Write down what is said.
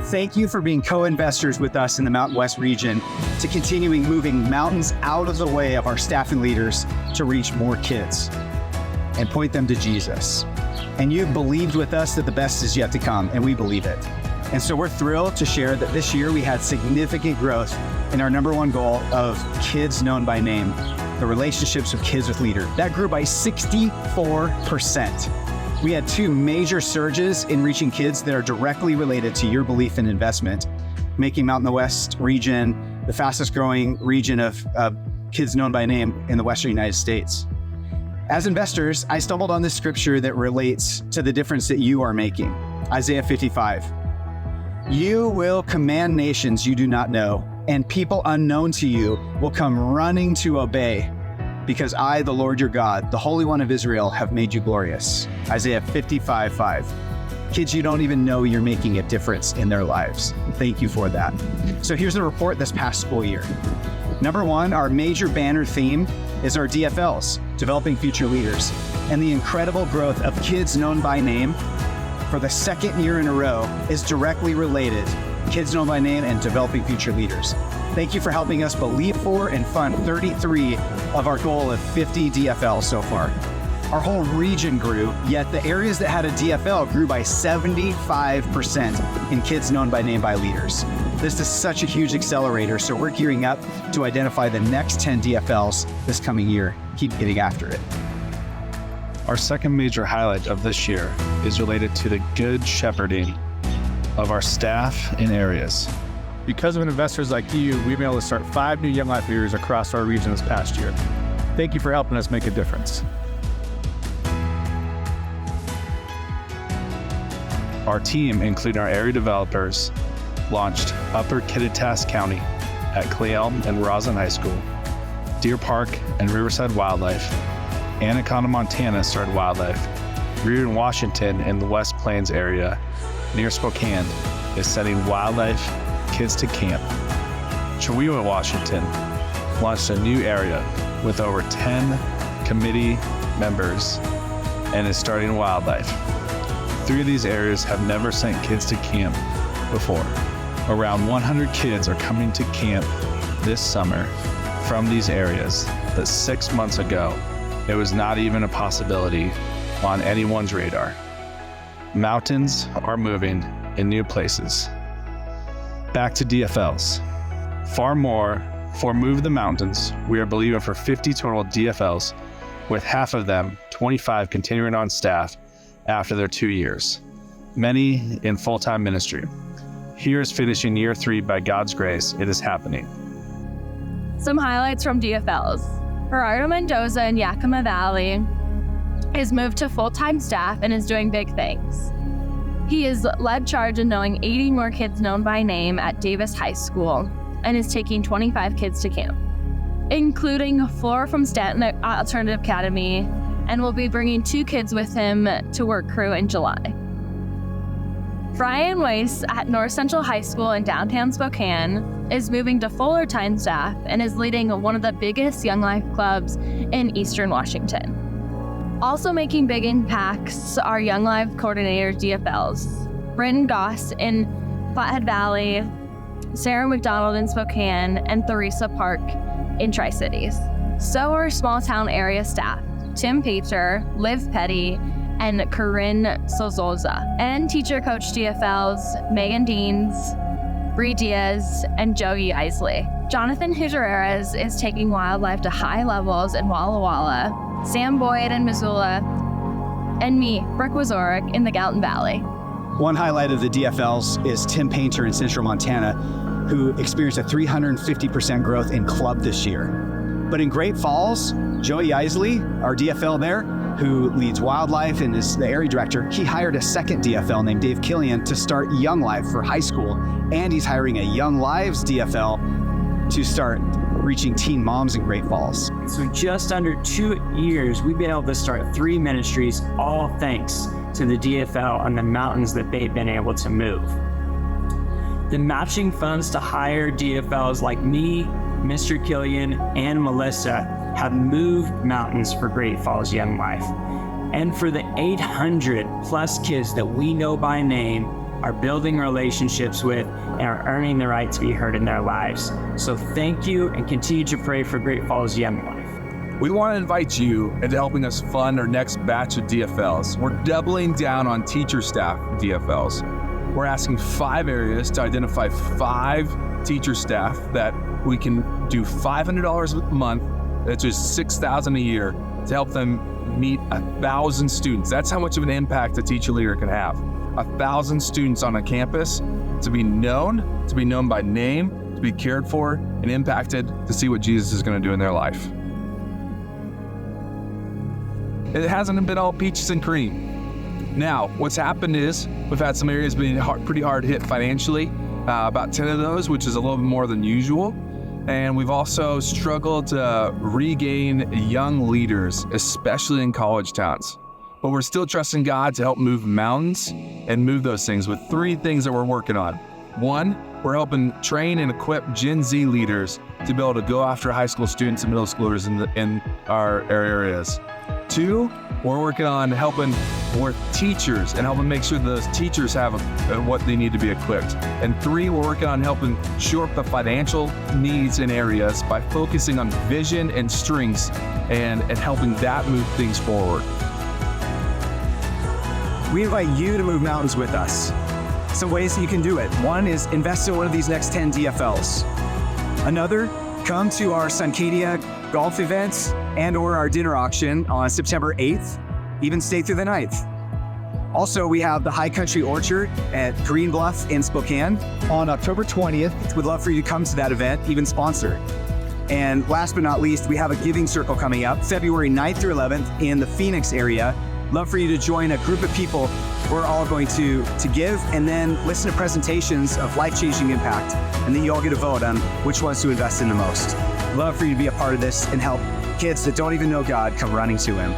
Thank you for being co-investors with us in the Mountain West region to continuing moving mountains out of the way of our staff and leaders to reach more kids and point them to Jesus. And you've believed with us that the best is yet to come, and we believe it. And so we're thrilled to share that this year we had significant growth in our number one goal of kids known by name, the relationships of kids with leaders. That grew by 64%. We had two major surges in reaching kids that are directly related to your belief in investment, making Mountain West region the fastest growing region of kids known by name in the Western United States. As investors, I stumbled on this scripture that relates to the difference that you are making. Isaiah 55. You will command nations you do not know, and people unknown to you will come running to obey, because I, the Lord your God, the Holy One of Israel, have made you glorious. Isaiah 55:5. Kids you don't even know you're making a difference in their lives. Thank you for that. So here's the report this past school year. Number one, our major banner theme is our DFLs, Developing Future Leaders, and the incredible growth of kids known by name for the second year in a row is directly related. Kids known by name and developing future leaders. Thank you for helping us believe for and fund 33 of our goal of 50 DFLs so far. Our whole region grew, yet the areas that had a DFL grew by 75% in kids known by name by leaders. This is such a huge accelerator, so we're gearing up to identify the next 10 DFLs this coming year. Keep getting after it. Our second major highlight of this year is related to the good shepherding of our staff in areas. Because of investors like you, we've been able to start 5 new Young Life leaders across our region this past year. Thank you for helping us make a difference. Our team, including our area developers, launched Upper Kittitas County at Clay Elm and Roslyn High School, Deer Park and Riverside Wildlife, Anaconda, Montana started Wildlife, Reardon, Washington in the West Plains area near Spokane is sending Wildlife Kids to Camp. Chewewa, Washington launched a new area with over 10 committee members and is starting Wildlife. 3 of these areas have never sent kids to camp before. Around 100 kids are coming to camp this summer from these areas that 6 months ago, it was not even a possibility on anyone's radar. Mountains are moving in new places. Back to DFLs. Far more for Move the Mountains. We are believing for 50 total DFLs, with half of them, 25, continuing on staff after their 2 years, many in full-time ministry. Here is finishing year 3 by God's grace. It is happening. Some highlights from DFLs. Gerardo Mendoza in Yakima Valley is moved to full-time staff and is doing big things. He has led charge in knowing 80 more kids known by name at Davis High School and is taking 25 kids to camp, including Flora from Stanton Alternative Academy, and will be bringing 2 kids with him to work crew in July. Brian Weiss at North Central High School in downtown Spokane is moving to full-time staff and is leading one of the biggest Young Life clubs in Eastern Washington. Also making big impacts are Young Life coordinators DFLs, Bryn Goss in Flathead Valley, Sarah McDonald in Spokane, and Theresa Park in Tri-Cities. So are small town area staff, Tim Pater, Liv Petty, and Corinne Sozoza, and teacher coach DFLs, Megan Deans, Bree Diaz, and Joey Isley. Jonathan Hugereras is taking Wildlife to high levels in Walla Walla, Sam Boyd in Missoula, and me, Brooke Wazorek, in the Gallatin Valley. One highlight of the DFLs is Tim Painter in Central Montana, who experienced a 350% growth in club this year. But in Great Falls, Joey Isley, our DFL there, who leads Wildlife and is the area director, he hired a second DFL named Dave Killian to start Young Life for high school, and he's hiring a Young Lives DFL to start reaching teen moms in Great Falls. So just under 2 years, we've been able to start 3 ministries, all thanks to the DFL on the mountains that they've been able to move. The matching funds to hire DFLs like me, Mr. Killian, and Melissa have moved mountains for Great Falls Young Life. And for the 800 plus kids that we know by name, are building relationships with, and are earning the right to be heard in their lives. So thank you, and continue to pray for Great Falls Young Life. We want to invite you into helping us fund our next batch of DFLs. We're doubling down on teacher staff DFLs. We're asking 5 areas to identify 5 teacher staff that we can do $500 a month, that's just $6,000 a year, to help them meet 1,000 students. That's how much of an impact a teacher leader can have. 1,000 students on a campus to be known by name, to be cared for and impacted, to see what Jesus is going to do in their life. It hasn't been all peaches and cream. Now, what's happened is we've had some areas being pretty hard hit financially, about 10 of those, which is a little bit more than usual. And we've also struggled to regain young leaders, especially in college towns. But we're still trusting God to help move mountains and move those things with 3 things that we're working on. 1, we're helping train and equip Gen Z leaders to be able to go after high school students and middle schoolers in our areas. 2, we're working on helping with teachers and helping make sure those teachers have what they need to be equipped. And 3, we're working on helping shore up the financial needs in areas by focusing on vision and strengths and helping that move things forward. We invite you to move mountains with us. Some ways that you can do it. 1 is invest in one of these next 10 DFLs. Another, come to our Suncadia golf events and or our dinner auction on September 8th, even stay through the 9th. Also, we have the High Country Orchard at Greenbluff in Spokane on October 20th. We'd love for you to come to that event, even sponsor. And last but not least, we have a giving circle coming up February 9th through 11th in the Phoenix area. Love for you to join a group of people. We're all going to give and then listen to presentations of life-changing impact. And then you all get a vote on which ones to invest in the most. Love for you to be a part of this and help kids that don't even know God come running to Him.